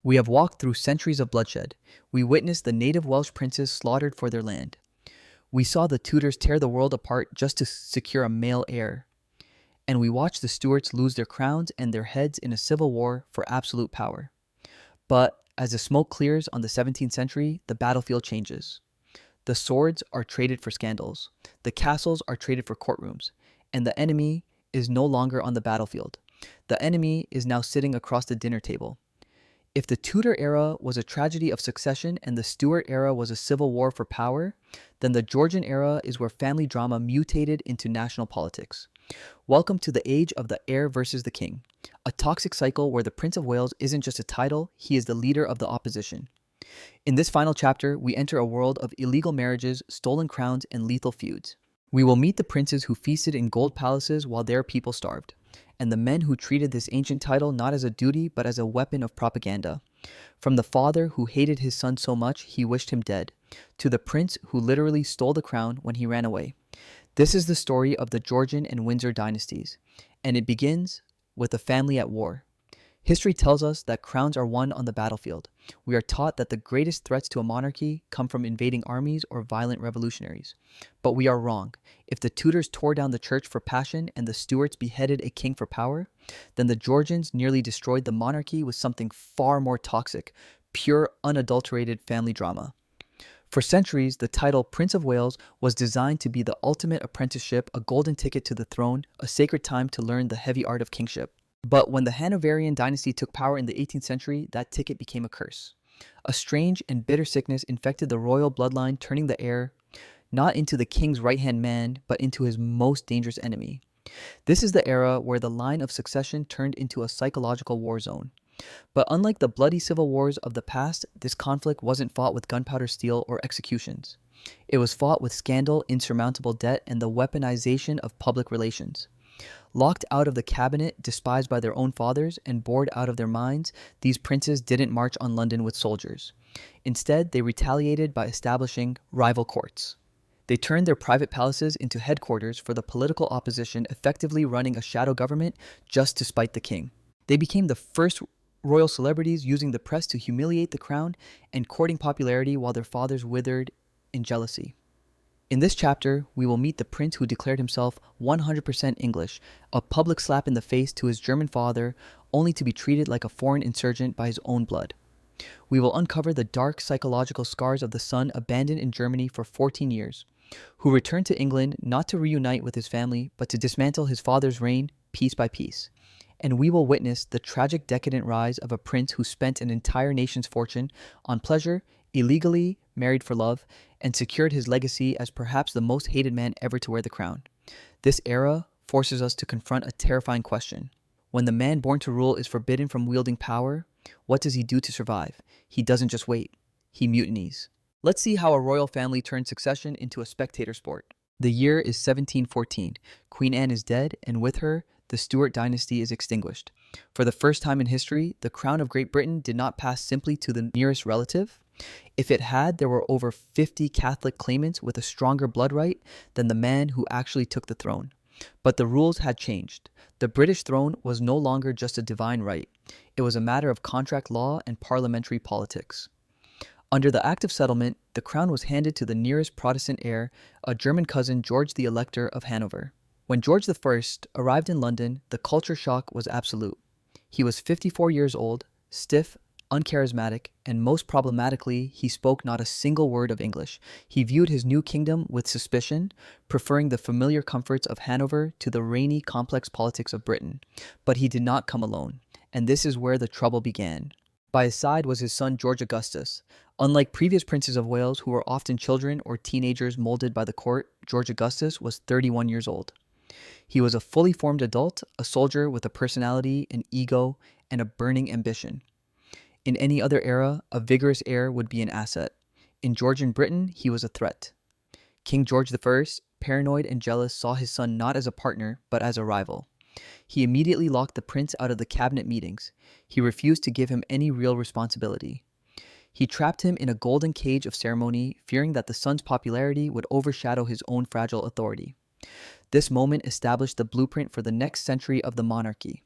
We have walked through centuries of bloodshed. We witnessed the native Welsh princes slaughtered for their land. We saw the Tudors tear the world apart just to secure a male heir. And we watched the Stuarts lose their crowns and their heads in a civil war for absolute power. But as the smoke clears on the 17th century, the battlefield changes. The swords are traded for scandals. The castles are traded for courtrooms. And the enemy is no longer on the battlefield. The enemy is now sitting across the dinner table. If the Tudor era was a tragedy of succession and the Stuart era was a civil war for power, then the Georgian era is where family drama mutated into national politics. Welcome to the age of the heir versus the king, a toxic cycle where the Prince of Wales isn't just a title, he is the leader of the opposition. In this final chapter, we enter a world of illegal marriages, stolen crowns, and lethal feuds. We will meet the princes who feasted in gold palaces while their people starved, and the men who treated this ancient title not as a duty but as a weapon of propaganda. From the father who hated his son so much he wished him dead, to the prince who literally stole the crown when he ran away. This is the story of the Georgian and Windsor dynasties, and it begins with a family at war. History tells us that crowns are won on the battlefield. We are taught that the greatest threats to a monarchy come from invading armies or violent revolutionaries. But we are wrong. If the Tudors tore down the church for passion and the Stuarts beheaded a king for power, then the Georgians nearly destroyed the monarchy with something far more toxic, pure, unadulterated family drama. For centuries, the title Prince of Wales was designed to be the ultimate apprenticeship, a golden ticket to the throne, a sacred time to learn the heavy art of kingship. But when the Hanoverian dynasty took power in the 18th century, that ticket became a curse. A strange and bitter sickness infected the royal bloodline, turning the heir not into the king's right-hand man, but into his most dangerous enemy. This is the era where the line of succession turned into a psychological war zone. But unlike the bloody civil wars of the past, this conflict wasn't fought with gunpowder steel or executions. It was fought with scandal, insurmountable debt, and the weaponization of public relations. Locked out of the cabinet, despised by their own fathers, and bored out of their minds, these princes didn't march on London with soldiers. Instead, they retaliated by establishing rival courts. They turned their private palaces into headquarters for the political opposition, effectively running a shadow government just to spite the king. They became the first royal celebrities using the press to humiliate the crown and courting popularity while their fathers withered in jealousy. In this chapter, we will meet the prince who declared himself 100% English, a public slap in the face to his German father, only to be treated like a foreign insurgent by his own blood. We will uncover the dark psychological scars of the son abandoned in Germany for 14 years, who returned to England not to reunite with his family, but to dismantle his father's reign piece by piece. And we will witness the tragic decadent rise of a prince who spent an entire nation's fortune on pleasure, illegally married for love, and secured his legacy as perhaps the most hated man ever to wear the crown. This era forces us to confront a terrifying question. When the man born to rule is forbidden from wielding power, what does he do to survive? He doesn't just wait. He mutinies. Let's see how a royal family turned succession into a spectator sport. The year is 1714. Queen Anne is dead, and with her, the Stuart dynasty is extinguished. For the first time in history, the crown of Great Britain did not pass simply to the nearest relative. If it had, there were over 50 Catholic claimants with a stronger blood right than the man who actually took the throne. But the rules had changed. The British throne was no longer just a divine right. It was a matter of contract law and parliamentary politics. Under the Act of Settlement, the crown was handed to the nearest Protestant heir, a German cousin, George the Elector of Hanover. When George I arrived in London, the culture shock was absolute. He was 54 years old, stiff, uncharismatic, and most problematically, he spoke not a single word of English. He viewed his new kingdom with suspicion, preferring the familiar comforts of Hanover to the rainy, complex politics of Britain. But he did not come alone, and this is where the trouble began. By his side was his son George Augustus. Unlike previous princes of Wales who were often children or teenagers molded by the court, George Augustus was 31 years old. He was a fully formed adult, a soldier with a personality, an ego, and a burning ambition. In any other era, a vigorous heir would be an asset. In Georgian Britain, he was a threat. King George I, paranoid and jealous, saw his son not as a partner, but as a rival. He immediately locked the prince out of the cabinet meetings. He refused to give him any real responsibility. He trapped him in a golden cage of ceremony, fearing that the son's popularity would overshadow his own fragile authority. This moment established the blueprint for the next century of the monarchy.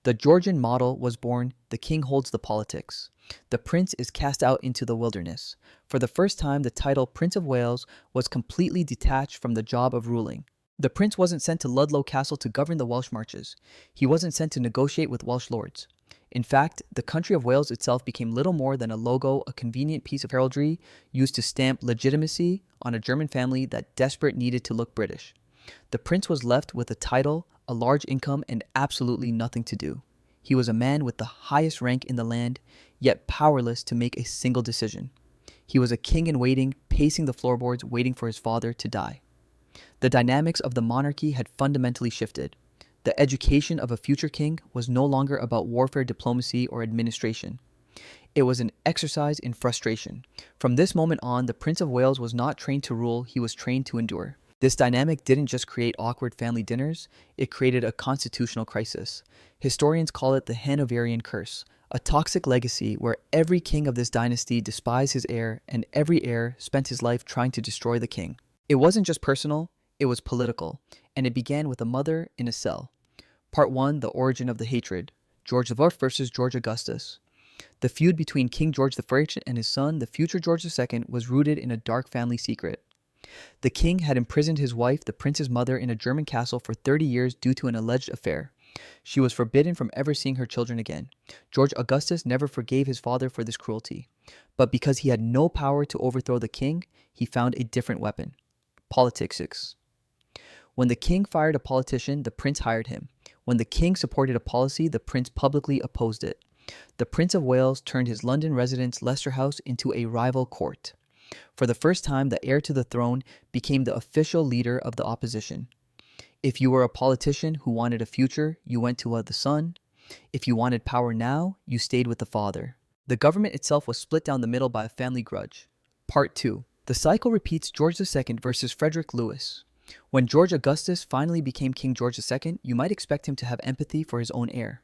The Georgian model was born, the king holds the politics. The prince is cast out into the wilderness. For the first time, the title Prince of Wales was completely detached from the job of ruling. The prince wasn't sent to Ludlow Castle to govern the Welsh marches. He wasn't sent to negotiate with Welsh lords. In fact, the country of Wales itself became little more than a logo, a convenient piece of heraldry used to stamp legitimacy on a German family that desperate needed to look British. The prince was left with a title, a large income, and absolutely nothing to do. He was a man with the highest rank in the land, yet powerless to make a single decision. He was a king in waiting, pacing the floorboards, waiting for his father to die. The dynamics of the monarchy had fundamentally shifted. The education of a future king was no longer about warfare, diplomacy, or administration. It was an exercise in frustration. From this moment on, the Prince of Wales was not trained to rule, he was trained to endure. This dynamic didn't just create awkward family dinners, it created a constitutional crisis. Historians call it the Hanoverian Curse, a toxic legacy where every king of this dynasty despised his heir and every heir spent his life trying to destroy the king. It wasn't just personal, it was political, and it began with a mother in a cell. Part 1, The Origin of the Hatred, George IV versus George Augustus. The feud between King George I and his son, the future George II, was rooted in a dark family secret. The king had imprisoned his wife, the prince's mother, in a German castle for 30 years due to an alleged affair. She was forbidden from ever seeing her children again. George Augustus never forgave his father for this cruelty. But because he had no power to overthrow the king, he found a different weapon: politics. When the king fired a politician, the prince hired him. When the king supported a policy, the prince publicly opposed it. The Prince of Wales turned his London residence Leicester House into a rival court. For the first time, the heir to the throne became the official leader of the opposition. If you were a politician who wanted a future, you went to the son. If you wanted power now, you stayed with the father. The government itself was split down the middle by a family grudge. Part 2. The cycle repeats: George II versus Frederick Louis. When George Augustus finally became King George II, you might expect him to have empathy for his own heir.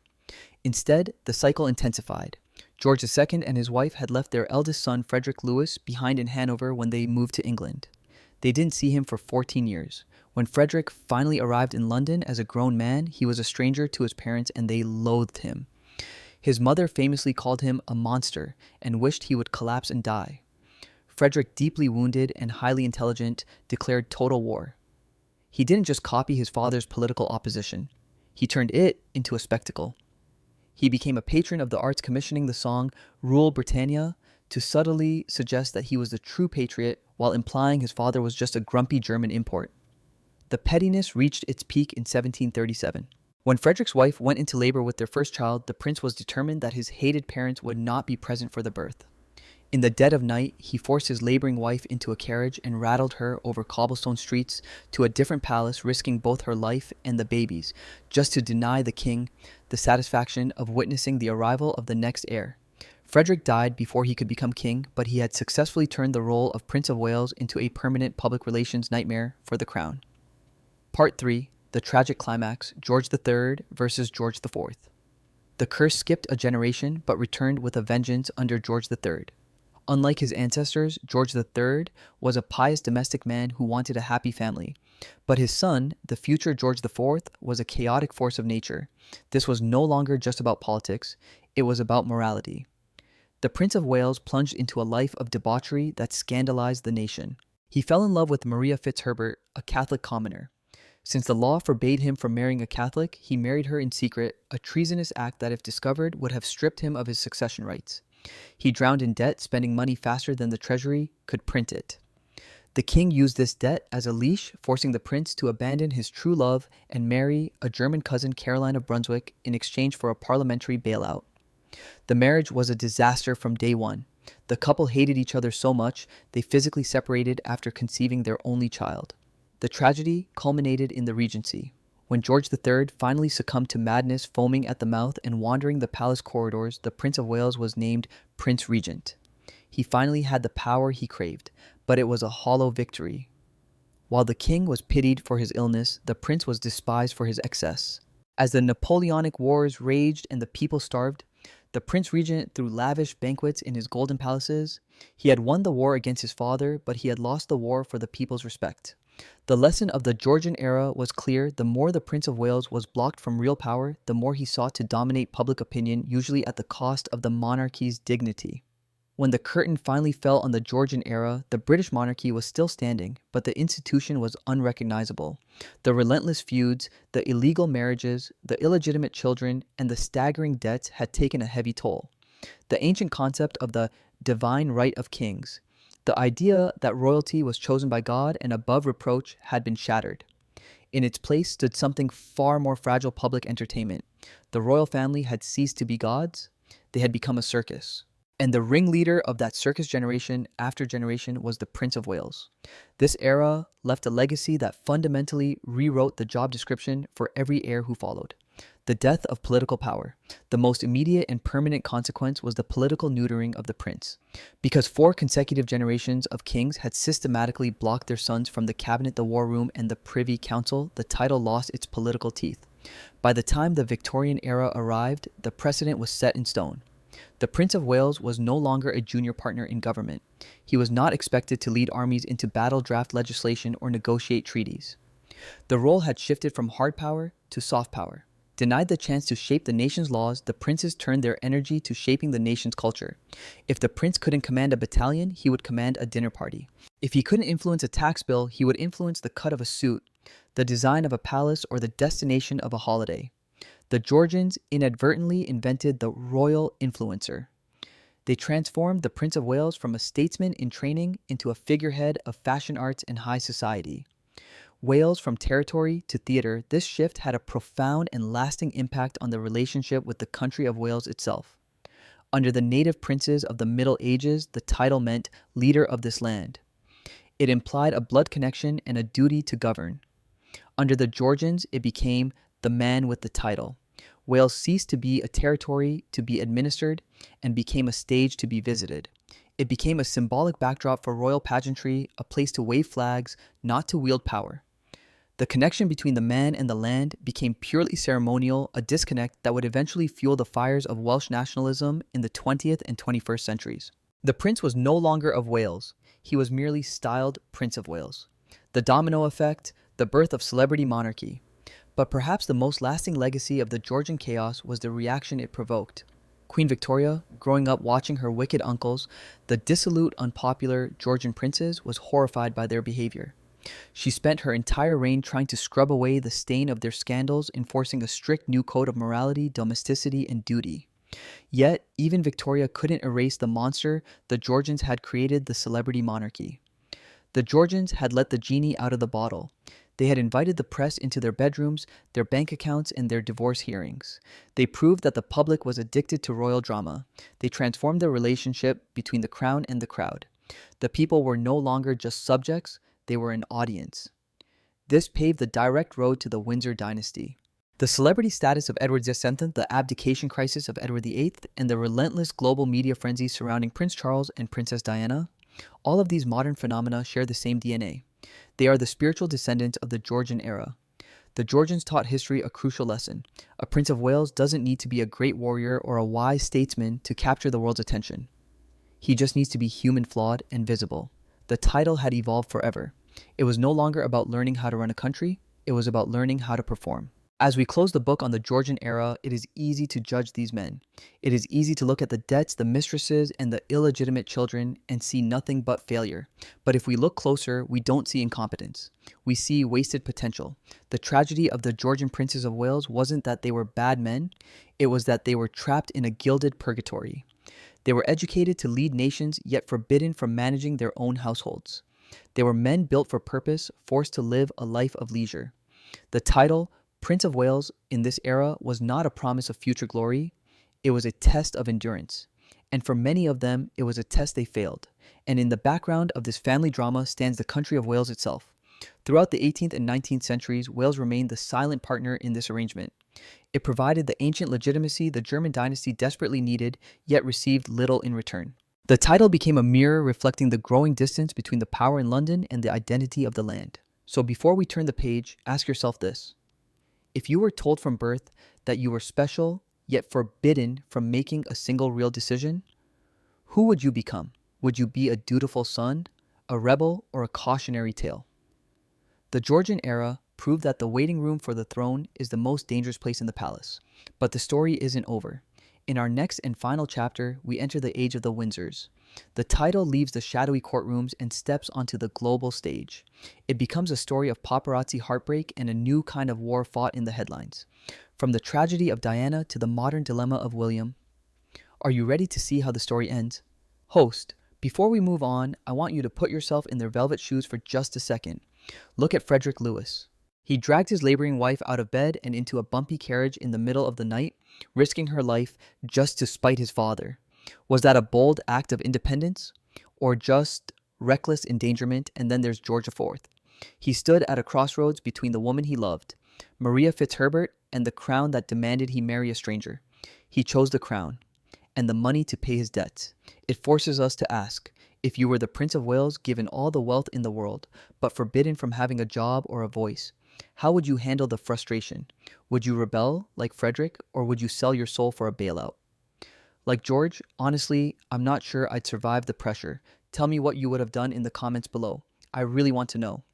Instead, the cycle intensified. George II and his wife had left their eldest son, Frederick Louis, behind in Hanover when they moved to England. They didn't see him for 14 years. When Frederick finally arrived in London as a grown man, he was a stranger to his parents and they loathed him. His mother famously called him a monster and wished he would collapse and die. Frederick, deeply wounded and highly intelligent, declared total war. He didn't just copy his father's political opposition. He turned it into a spectacle. He became a patron of the arts, commissioning the song Rule Britannia to subtly suggest that he was the true patriot while implying his father was just a grumpy German import. The pettiness reached its peak in 1737. When Frederick's wife went into labor with their first child, the prince was determined that his hated parents would not be present for the birth. In the dead of night, he forced his laboring wife into a carriage and rattled her over cobblestone streets to a different palace, risking both her life and the baby's, just to deny the king the satisfaction of witnessing the arrival of the next heir. Frederick died before he could become king, but he had successfully turned the role of Prince of Wales into a permanent public relations nightmare for the crown. Part 3. The tragic climax: George III versus George IV. The curse skipped a generation but returned with a vengeance under George III. Unlike his ancestors, George III was a pious domestic man who wanted a happy family. But his son, the future George IV, was a chaotic force of nature. This was no longer just about politics, it was about morality. The Prince of Wales plunged into a life of debauchery that scandalized the nation. He fell in love with Maria Fitzherbert, a Catholic commoner. Since the law forbade him from marrying a Catholic, he married her in secret, a treasonous act that, if discovered, would have stripped him of his succession rights. He drowned in debt, spending money faster than the treasury could print it. The king used this debt as a leash, forcing the prince to abandon his true love and marry a German cousin, Caroline of Brunswick, in exchange for a parliamentary bailout. The marriage was a disaster from day one. The couple hated each other so much, they physically separated after conceiving their only child. The tragedy culminated in the Regency, when George III finally succumbed to madness, foaming at the mouth and wandering the palace corridors. The Prince of Wales was named Prince Regent. He finally had the power he craved, but it was a hollow victory. While the king was pitied for his illness, the prince was despised for his excess. As the Napoleonic Wars raged and the people starved, the Prince Regent threw lavish banquets in his golden palaces. He had won the war against his father, but he had lost the war for the people's respect. The lesson of the Georgian era was clear. The more the Prince of Wales was blocked from real power, the more he sought to dominate public opinion, usually at the cost of the monarchy's dignity. When the curtain finally fell on the Georgian era, the British monarchy was still standing, but the institution was unrecognizable. The relentless feuds, the illegal marriages, the illegitimate children, and the staggering debts had taken a heavy toll. The ancient concept of the divine right of kings, the idea that royalty was chosen by God and above reproach, had been shattered. In its place stood something far more fragile: public entertainment. The royal family had ceased to be gods, they had become a circus. And the ringleader of that circus generation after generation was the Prince of Wales. This era left a legacy that fundamentally rewrote the job description for every heir who followed. The death of political power. The most immediate and permanent consequence was the political neutering of the prince. Because 4 consecutive generations of kings had systematically blocked their sons from the cabinet, the war room, and the privy council, the title lost its political teeth. By the time the Victorian era arrived, the precedent was set in stone. The Prince of Wales was no longer a junior partner in government. He was not expected to lead armies into battle, draft legislation, or negotiate treaties. The role had shifted from hard power to soft power. Denied the chance to shape the nation's laws, the princes turned their energy to shaping the nation's culture. If the prince couldn't command a battalion, he would command a dinner party. If he couldn't influence a tax bill, he would influence the cut of a suit, the design of a palace, or the destination of a holiday. The Georgians inadvertently invented the royal influencer. They transformed the Prince of Wales from a statesman in training into a figurehead of fashion arts and high society. Wales from territory to theater, this shift had a profound and lasting impact on the relationship with the country of Wales itself. Under the native princes of the Middle Ages, the title meant leader of this land. It implied a blood connection and a duty to govern. Under the Georgians, it became the man with the title. Wales ceased to be a territory to be administered and became a stage to be visited. It became a symbolic backdrop for royal pageantry, a place to wave flags, not to wield power. The connection between the man and the land became purely ceremonial, a disconnect that would eventually fuel the fires of Welsh nationalism in the 20th and 21st centuries. The prince was no longer of Wales. He was merely styled Prince of Wales. The domino effect, the birth of celebrity monarchy. But perhaps the most lasting legacy of the Georgian chaos was the reaction it provoked. Queen Victoria, growing up watching her wicked uncles, the dissolute, unpopular Georgian princes, was horrified by their behavior. She spent her entire reign trying to scrub away the stain of their scandals, enforcing a strict new code of morality, domesticity, and duty. Yet, even Victoria couldn't erase the monster the Georgians had created: the celebrity monarchy. The Georgians had let the genie out of the bottle. They had invited the press into their bedrooms, their bank accounts, and their divorce hearings. They proved that the public was addicted to royal drama. They transformed the relationship between the crown and the crowd. The people were no longer just subjects, they were an audience. This paved the direct road to the Windsor dynasty. The celebrity status of Edward VII, the abdication crisis of Edward VIII, and the relentless global media frenzy surrounding Prince Charles and Princess Diana, all of these modern phenomena share the same DNA. They are the spiritual descendants of the Georgian era. The Georgians taught history a crucial lesson. A Prince of Wales doesn't need to be a great warrior or a wise statesman to capture the world's attention. He just needs to be human, flawed, and visible. The title had evolved forever. It was no longer about learning how to run a country, it was about learning how to perform. As we close the book on the Georgian era, it is easy to judge these men. It is easy to look at the debts, the mistresses, and the illegitimate children and see nothing but failure. But if we look closer, we don't see incompetence. We see wasted potential. The tragedy of the Georgian princes of Wales wasn't that they were bad men, it was that they were trapped in a gilded purgatory. They were educated to lead nations, yet forbidden from managing their own households. They were men built for purpose, forced to live a life of leisure. The title, Prince of Wales, in this era was not a promise of future glory, it was a test of endurance. And for many of them, it was a test they failed. And in the background of this family drama stands the country of Wales itself. Throughout the 18th and 19th centuries, Wales remained the silent partner in this arrangement. It provided the ancient legitimacy the German dynasty desperately needed, yet received little in return. The title became a mirror reflecting the growing distance between the power in London and the identity of the land. So before we turn the page, ask yourself this. If you were told from birth that you were special, yet forbidden from making a single real decision, who would you become? Would you be a dutiful son, a rebel, or a cautionary tale? The Georgian era proved that the waiting room for the throne is the most dangerous place in the palace. But the story isn't over. In our next and final chapter, we enter the age of the Windsors. The title leaves the shadowy courtrooms and steps onto the global stage. It becomes a story of paparazzi heartbreak and a new kind of war fought in the headlines. From the tragedy of Diana to the modern dilemma of William. Are you ready to see how the story ends? Host, before we move on, I want you to put yourself in their velvet shoes for just a second. Look at Frederick Louis. He dragged his laboring wife out of bed and into a bumpy carriage in the middle of the night, risking her life just to spite his father. Was that a bold act of independence, or just reckless endangerment? And then there's George IV. He stood at a crossroads between the woman he loved, Maria Fitzherbert, and the crown that demanded he marry a stranger. He chose the crown, and the money to pay his debts. It forces us to ask, if you were the Prince of Wales given all the wealth in the world, but forbidden from having a job or a voice, how would you handle the frustration? Would you rebel like Frederick, or would you sell your soul for a bailout? Like George, honestly, I'm not sure I'd survive the pressure. Tell me what you would have done in the comments below. I really want to know.